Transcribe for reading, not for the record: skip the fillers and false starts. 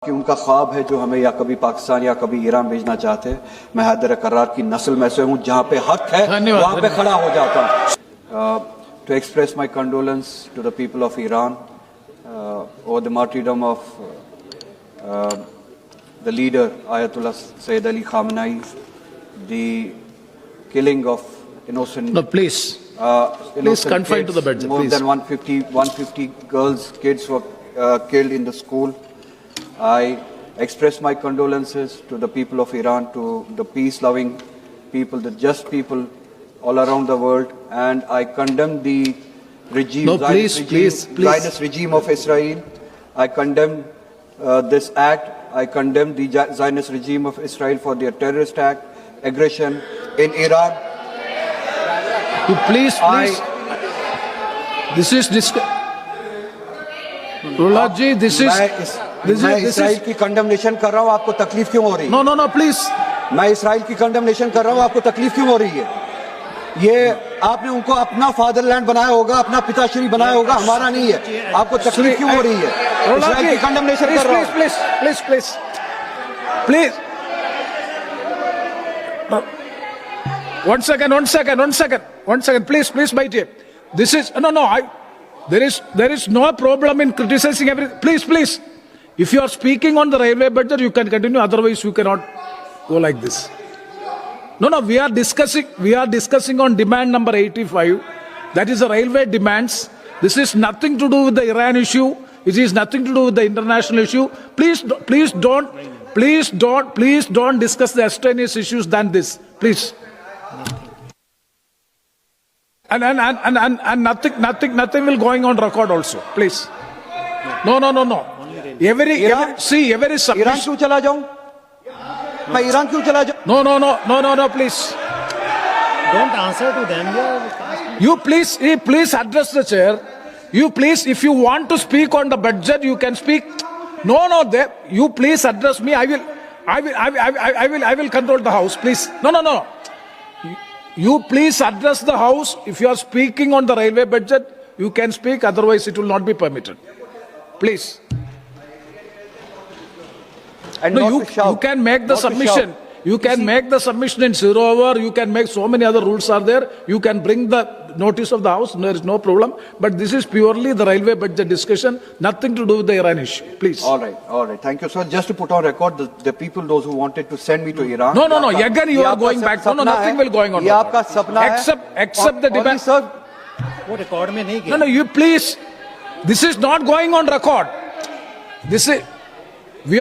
कि उनका ख्वाब है जो हमें या कभी पाकिस्तान या कभी ईरान भेजना चाहते हैं। मैं हैदर करार की नस्ल में से हूँ, जहाँ पे हक है वहाँ पे खड़ा हो जाता हूँ। To express my condolence to the people of Iran over the martyrdom of the leader Ayatollah Sayyid Ali Khamenei, the killing of innocent. No, please. Please confine to the budget. More please. than 150 girls, kids were killed in the school. I express my condolences to the people of Iran, to the peace-loving people, the just people all around the world, and I condemn the regime, no, please. Zionist regime of Israel. I condemn this act. I condemn the Zionist regime of Israel for their terrorist act, aggression in Iran. You please. This is Rulad ji, this is. मैं Israel की condemnation कर रहा हूँ, आपको तकलीफ क्यों हो रही है? No, please. मैं इसराइल की कंडेमनेशन कर रहा हूँ, आपको तकलीफ क्यों हो रही है? ये आपने उनको अपना फादरलैंड बनाया होगा, अपना पिताश्री बनाया होगा, हमारा नहीं है। आपको तकलीफ क्यों हो रही है? इसराइल की कंडेमनेशन कर रहा हूँ। Please. One second. Please, my dear. This is There is no problem in criticizing everything. Please. If you are speaking on the railway budget, you can continue. Otherwise, you cannot go like this. No. We are discussing on demand number 85. That is the railway demands. This is nothing to do with the Iran issue. It is nothing to do with the international issue. Please don't discuss the extraneous issues than this. Please. And nothing will going on record also. Please. No. Every submission. Iran क्यों चला जाऊं? मैं Iran क्यों चला जाऊं? No, please. Don't answer to them. You please address the chair. You please, if you want to speak on the budget, you can speak. No. You please address me. I will control the house. Please. No. You please address the house. If you are speaking on the railway budget, you can speak. Otherwise, it will not be permitted. Please. And no, you can make the submission. You can make the submission in 0 hour. You can make so many other rules are there. You can bring the notice of the house. There is no problem. But this is purely the railway budget discussion. Nothing to do with the Iran issue. Please. All right. Thank you, sir. Just to put on record, the people, those who wanted to send me to Iran. No. Again, you are going back. No, nothing will going on. ये आपका सपना है. Except the debate. वो record में नहीं किया. No, you please. This is not going on record. This is.